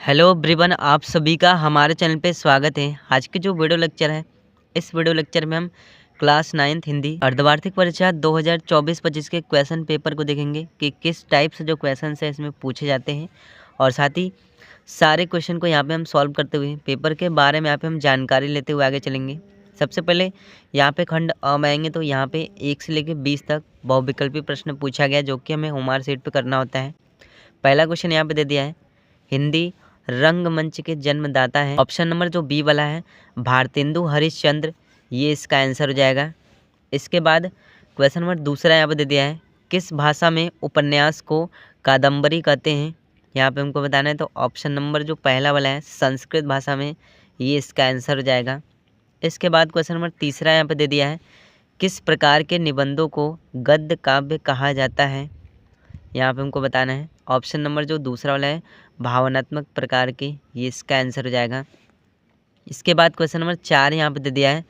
Hello everyone, आप सभी का हमारे चैनल पे स्वागत है। आज के जो वीडियो लेक्चर है, इस वीडियो लेक्चर में हम क्लास 9th हिंदी अर्धवार्षिक परीक्षा 2024-25 के क्वेश्चन पेपर को देखेंगे कि किस टाइप से जो क्वेश्चन है इसमें पूछे जाते हैं और साथ ही सारे क्वेश्चन को यहाँ पे हम सॉल्व करते हुए पेपर के बारे में यहाँ पे हम जानकारी लेते हुए आगे चलेंगे। सबसे पहले यहाँ पे खंड अ में आएंगे तो यहाँ पे 1 से लेकर 20 तक बहुविकल्पी प्रश्न पूछा गया जो कि हमें होमवर्क शीट पे करना होता है। पहला क्वेश्चन यहाँ पे दे दिया है, हिंदी रंगमंच के जन्मदाता हैं। ऑप्शन नंबर जो बी वाला है भारतेंदु हरिश्चंद्र, ये इसका आंसर हो जाएगा। इसके बाद क्वेश्चन नंबर दूसरा यहाँ पे दे दिया है, किस भाषा में उपन्यास को कादम्बरी कहते हैं। यहाँ पे हमको बताना है तो ऑप्शन नंबर जो पहला वाला है संस्कृत भाषा में, ये इसका आंसर हो जाएगा। इसके बाद क्वेश्चन नंबर तीसरा यहाँ पे दे दिया है, किस प्रकार के निबंधों को गद्य काव्य कहा जाता है। यहाँ पे हमको बताना है ऑप्शन नंबर जो दूसरा वाला है भावनात्मक प्रकार के, ये इसका आंसर हो जाएगा। इसके बाद क्वेश्चन नंबर 4 यहाँ पे दे दिया है,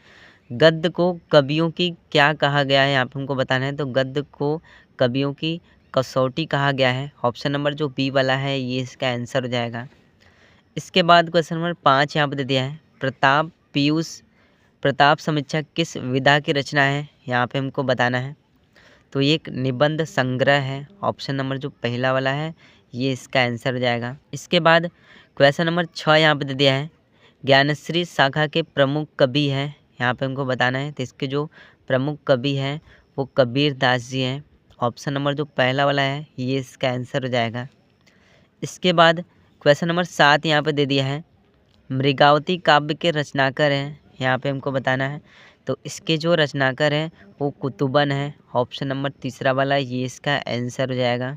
गद्य को कवियों की क्या कहा गया है। यहाँ पे हमको बताना है तो गद्य को कवियों की कसौटी कहा गया है। ऑप्शन नंबर जो बी वाला है ये इसका आंसर हो जाएगा। इसके बाद क्वेश्चन नंबर 5 यहाँ पे दे दिया है, प्रताप समीक्षा किस विधा की रचना है। यहाँ पे हमको बताना है तो ये एक निबंध संग्रह है। ऑप्शन नंबर जो पहला वाला है ये इसका आंसर हो जाएगा। इसके बाद क्वेश्चन नंबर 6 यहाँ पे दे दिया है, ज्ञानश्री शाखा के प्रमुख कवि हैं। यहाँ पे हमको बताना है तो इसके जो प्रमुख कवि हैं वो कबीर दास जी हैं। ऑप्शन नंबर जो पहला वाला है ये इसका आंसर हो जाएगा। इसके बाद क्वेश्चन नंबर 7 यहाँ पे दे दिया है, मृगावती काव्य के रचनाकार हैं। यहाँ पे हमको बताना है तो इसके जो रचनाकार हैं वो कुतुबन है। ऑप्शन नंबर तीसरा वाला ये इसका आंसर हो जाएगा।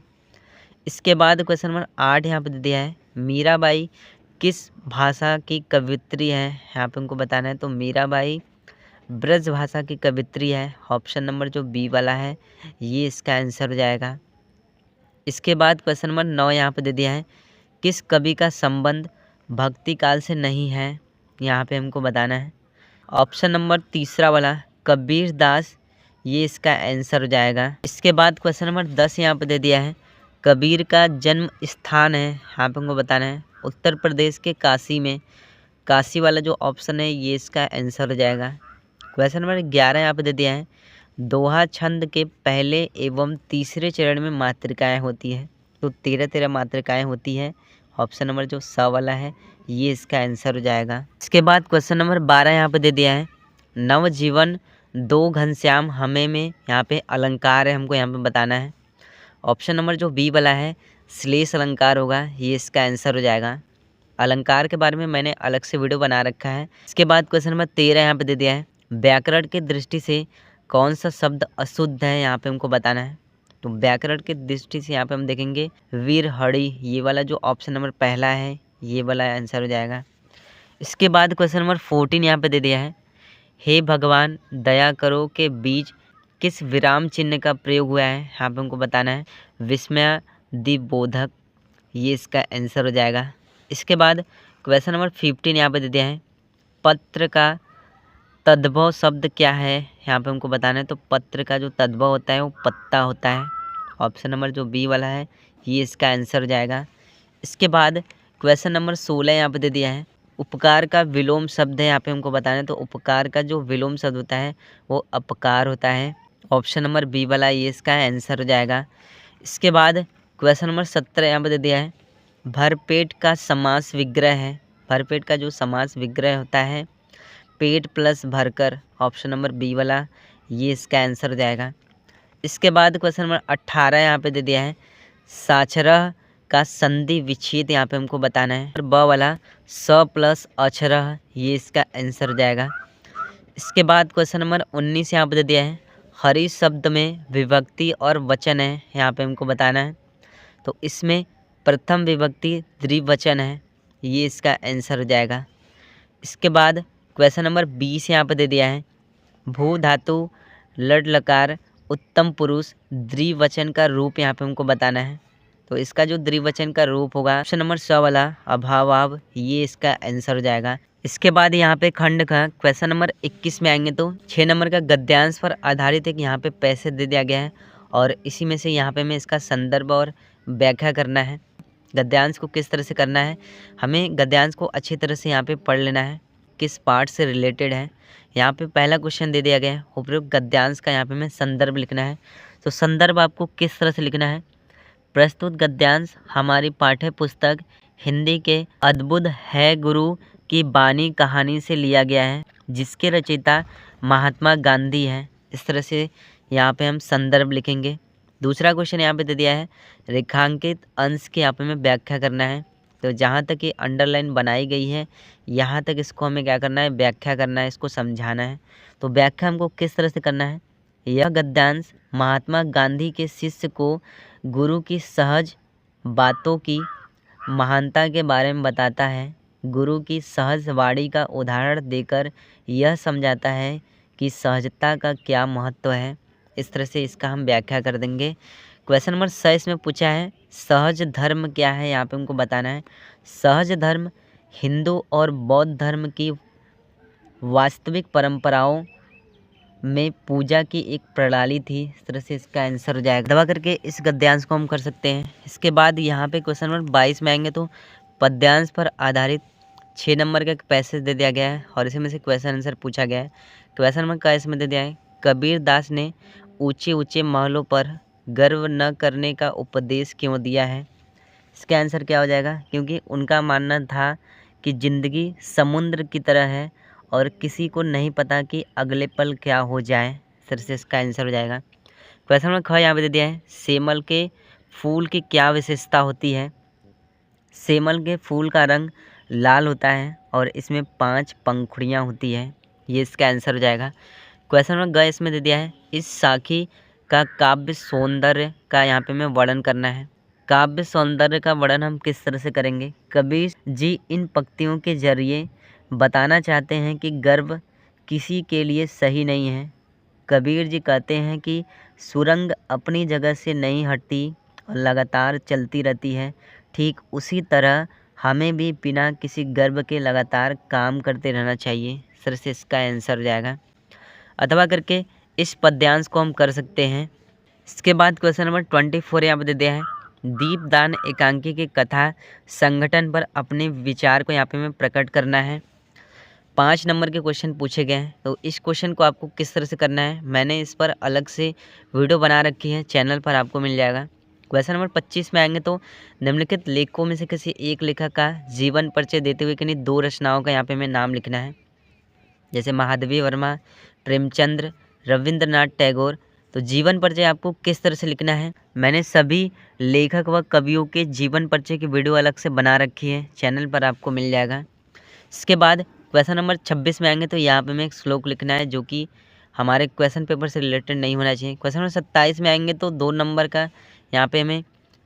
इसके बाद क्वेश्चन नंबर 8 यहाँ पे दे दिया है, मीराबाई किस भाषा की कवियत्री है। यहाँ पे हमको बताना है तो मीराबाई ब्रज भाषा की कवियत्री है। ऑप्शन नंबर जो बी वाला है ये इसका आंसर हो जाएगा। इसके बाद क्वेश्चन नंबर 9 यहाँ पे दे दिया है, किस कवि का संबंध भक्ति काल से नहीं है। यहाँ पे हमको बताना है ऑप्शन नंबर तीसरा वाला कबीर दास, ये इसका आंसर हो जाएगा। इसके बाद क्वेश्चन नंबर 10 यहाँ पे दे दिया है, कबीर का जन्म स्थान है। यहाँ पे हमको बताना है उत्तर प्रदेश के काशी में, काशी वाला जो ऑप्शन है ये इसका आंसर हो जाएगा। क्वेश्चन नंबर 11 यहाँ पे दे दिया है, दोहा छंद के पहले एवं तीसरे चरण में मातृकाएँ होती है। तो 13 मातृकाएँ होती है। ऑप्शन नंबर जो स वाला है ये इसका आंसर हो जाएगा। इसके बाद क्वेश्चन नंबर 12 यहाँ पे दे दिया है, नवजीवन दो घनश्याम हमें में यहाँ पे अलंकार है, हमको यहाँ पे बताना है। ऑप्शन नंबर जो बी वाला है श्लेष अलंकार होगा, ये इसका आंसर हो जाएगा। अलंकार के बारे में मैंने अलग से वीडियो बना रखा है। इसके बाद क्वेश्चन नंबर 13 यहाँ पे दे दिया है, व्याकरण की दृष्टि से कौन सा शब्द अशुद्ध है। यहाँ पे हमको बताना है तो व्याकरण की दृष्टि से यहाँ पे हम देखेंगे वीर हड़ी, ये वाला जो ऑप्शन नंबर पहला है ये वाला आंसर हो जाएगा। इसके बाद क्वेश्चन नंबर 14 यहाँ पे दे दिया है, हे भगवान दया करो के बीच किस विराम चिन्ह का प्रयोग हुआ है। यहाँ पे हमको बताना है विस्मय दिबोधक, ये इसका आंसर हो जाएगा। इसके बाद क्वेश्चन नंबर 15 यहाँ पे दे दिया है, पत्र का तद्भव शब्द क्या है। यहाँ पे हमको बताना है तो पत्र का जो तद्भव होता है वो पत्ता होता है। ऑप्शन नंबर जो बी वाला है ये इसका आंसर हो जाएगा। इसके बाद क्वेश्चन नंबर 16 यहाँ पे दे दिया है, उपकार का विलोम शब्द है। यहाँ पे हमको बताना है तो उपकार का जो विलोम शब्द होता है वो अपकार होता है। ऑप्शन नंबर बी वाला ये इसका आंसर हो जाएगा। इसके बाद क्वेश्चन नंबर 17 यहाँ पे दे दिया है, भरपेट का समास विग्रह है। भरपेट का जो समास विग्रह होता है पेट प्लस भरकर, ऑप्शन नंबर बी वाला ये इसका आंसर हो जाएगा। इसके बाद क्वेश्चन नंबर 18 यहाँ पे दे दिया है, साक्षरः का संधि विच्छेद यहाँ पे हमको बताना है। और ब वाला स प्लस अक्षरः, ये इसका आंसर हो जाएगा। इसके बाद क्वेश्चन नंबर 19 यहाँ पे दे दिया है, हरि शब्द में विभक्ति और वचन है। यहाँ पे हमको बताना है तो इसमें प्रथम विभक्ति द्विवचन है, ये इसका आंसर हो जाएगा। इसके बाद क्वेश्चन नंबर 20 यहाँ पे दे दिया है, भू धातु लड लकार उत्तम पुरुष द्विवचन का रूप यहाँ पे हमको बताना है तो इसका जो द्विवचन का रूप होगा ऑप्शन नंबर स वाला अभावाव, ये इसका आंसर हो जाएगा। इसके बाद यहाँ पे खंड का क्वेश्चन नंबर 21 में आएंगे तो 6 नंबर का गद्यांश पर आधारित एक यहाँ पे पैसे दे दिया गया है और इसी में से यहाँ पे मैं इसका संदर्भ और व्याख्या करना है। गद्यांश को किस तरह से करना है, हमें गद्यांश को अच्छी तरह से यहाँ पे पढ़ लेना है, किस पार्ट से रिलेटेड है। यहाँ पे पहला क्वेश्चन दे दिया गया है, उपयुक्त गद्यांश का यहाँ पे हमें संदर्भ लिखना है। तो संदर्भ आपको किस तरह से लिखना है, प्रस्तुत गद्यांश हमारी पाठ्य पुस्तक हिंदी के अद्भुत है गुरु की बानी कहानी से लिया गया है, जिसके रचयिता महात्मा गांधी हैं। इस तरह से यहाँ पे हम संदर्भ लिखेंगे। दूसरा क्वेश्चन यहाँ पे दे दिया है, रेखांकित अंश की यहाँ पे हमें व्याख्या करना है। तो जहाँ तक ये अंडरलाइन बनाई गई है यहाँ तक इसको हमें क्या करना है, व्याख्या करना है, इसको समझाना है। तो व्याख्या हमको किस तरह से करना है, यह गद्यांश महात्मा गांधी के शिष्य को गुरु की सहज बातों की महानता के बारे में बताता है। गुरु की सहज वाणी का उदाहरण देकर यह समझाता है कि सहजता का क्या महत्व है। इस तरह से इसका हम व्याख्या कर देंगे। क्वेश्चन नंबर 6 इसमें पूछा है, सहज धर्म क्या है, यहाँ पे हमको बताना है। सहज धर्म हिंदू और बौद्ध धर्म की वास्तविक परंपराओं में पूजा की एक प्रणाली थी। इस तरह से इसका आंसर हो जाएगा। दबा करके इस गद्यांश को हम कर सकते हैं। इसके बाद यहाँ पे क्वेश्चन नंबर 22 में आएंगे तो पद्यांश पर आधारित 6 नंबर का एक पैसेज दे दिया गया है और इसी में से क्वेश्चन आंसर पूछा गया है। क्वेश्चन नंबर का इसमें दे दिया है, कबीर दास ने ऊंचे ऊंचे महलों पर गर्व न करने का उपदेश क्यों दिया है। इसका आंसर क्या हो जाएगा, क्योंकि उनका मानना था कि ज़िंदगी समुद्र की तरह है और किसी को नहीं पता कि अगले पल क्या हो जाए। इस तरह से इसका आंसर हो जाएगा। क्वेश्चन नंबर 6 यहाँ पे दे दिया है, सेमल के फूल की क्या विशेषता होती है। सेमल के फूल का रंग लाल होता है और इसमें 5 पंखुड़ियाँ होती है। ये इसका आंसर हो जाएगा। क्वेश्चन नंबर ग इसमें दे दिया है, इस साखी का काव्य सौंदर्य का यहाँ पे हमें वर्णन करना है। काव्य सौंदर्य का वर्णन हम किस तरह से करेंगे, कबीर जी इन पंक्तियों के जरिए बताना चाहते हैं कि गर्व किसी के लिए सही नहीं है। कबीर जी कहते हैं कि सुरंग अपनी जगह से नहीं हटती और लगातार चलती रहती है। ठीक उसी तरह हमें भी बिना किसी गर्व के लगातार काम करते रहना चाहिए। इस तरह से इसका आंसर हो जाएगा। अथवा करके इस पद्यांश को हम कर सकते हैं। इसके बाद क्वेश्चन नंबर 24 यहाँ पर दे दिया है, दीपदान एकांकी की कथा संगठन पर अपने विचार को यहाँ पे हमें प्रकट करना है। 5 नंबर के क्वेश्चन पूछे गए हैं। तो इस क्वेश्चन को आपको किस तरह से करना है, मैंने इस पर अलग से वीडियो बना रखी है, चैनल पर आपको मिल जाएगा। क्वेश्चन नंबर 25 में आएंगे तो निम्नलिखित लेखकों में से किसी एक लेखक का जीवन परिचय देते हुए किन्हीं 2 रचनाओं का यहाँ पे हमें नाम लिखना है। जैसे महादेवी वर्मा, प्रेमचंद्र, रविंद्रनाथ टैगोर। तो जीवन परिचय आपको किस तरह से लिखना है, मैंने सभी लेखक व कवियों के जीवन परिचय की वीडियो अलग से बना रखी है, चैनल पर आपको मिल जाएगा। इसके बाद क्वेश्चन नंबर 26 में आएंगे तो यहाँ पे हमें एक श्लोक लिखना है जो कि हमारे क्वेश्चन पेपर से रिलेटेड नहीं होना चाहिए। क्वेश्चन नंबर 27 में आएंगे तो 2 नंबर का यहाँ पे हमें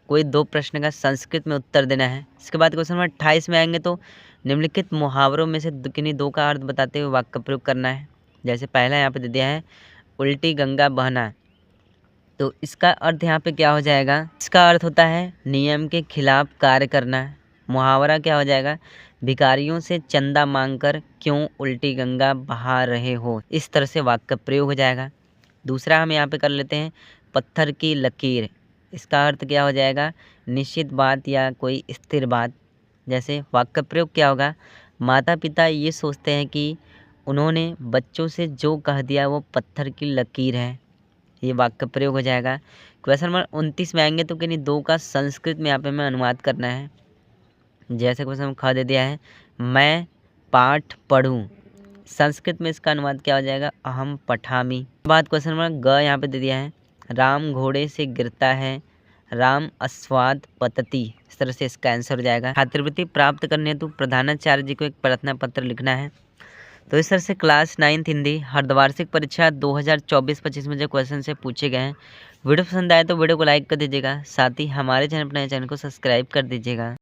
कोई 2 प्रश्न का संस्कृत में उत्तर देना है। इसके बाद क्वेश्चन नंबर 28 में आएंगे तो निम्नलिखित मुहावरों में से किन्हीं 2 का अर्थ बताते हुए वाक्य प्रयोग करना है। जैसे पहला यहाँ पे दे दिया है, उल्टी गंगा बहना। तो इसका अर्थ यहाँ पे क्या हो जाएगा, इसका अर्थ होता है नियम के खिलाफ कार्य करना। मुहावरा क्या हो जाएगा, भिखारियों से चंदा मांगकर क्यों उल्टी गंगा बहा रहे हो। इस तरह से वाक्य प्रयोग हो जाएगा। दूसरा हम यहाँ पे कर लेते हैं, पत्थर की लकीर। इसका अर्थ क्या हो जाएगा, निश्चित बात या कोई स्थिर बात। जैसे वाक्य प्रयोग क्या होगा, माता पिता ये सोचते हैं कि उन्होंने बच्चों से जो कह दिया वो पत्थर की लकीर है। ये वाक्य प्रयोग हो जाएगा। क्वेश्चन नंबर 29 में आएंगे तो किन्हीं 2 का संस्कृत में यहाँ पे हमें अनुवाद करना है। जैसे क्वेश्चन ख दे दिया है, मैं पाठ पढ़ूं। संस्कृत में इसका अनुवाद क्या हो जाएगा, अहम पठामी। बाद क्वेश्चन नंबर ग यहाँ पे दे दिया है, राम घोड़े से गिरता है, राम अस्वाद पतति। इस तरह से इसका आंसर हो जाएगा। छात्रवृत्ति प्राप्त करने हेतु प्रधानाचार्य जी को एक प्रार्थना पत्र लिखना है। तो इस तरह से क्लास 9th हिंदी अर्धवार्षिक परीक्षा 2024-25 में जो क्वेश्चन से पूछे गए हैं। वीडियो पसंद आए तो वीडियो को लाइक कर दीजिएगा, साथ ही हमारे चैनल अपने चैनल को सब्सक्राइब कर दीजिएगा।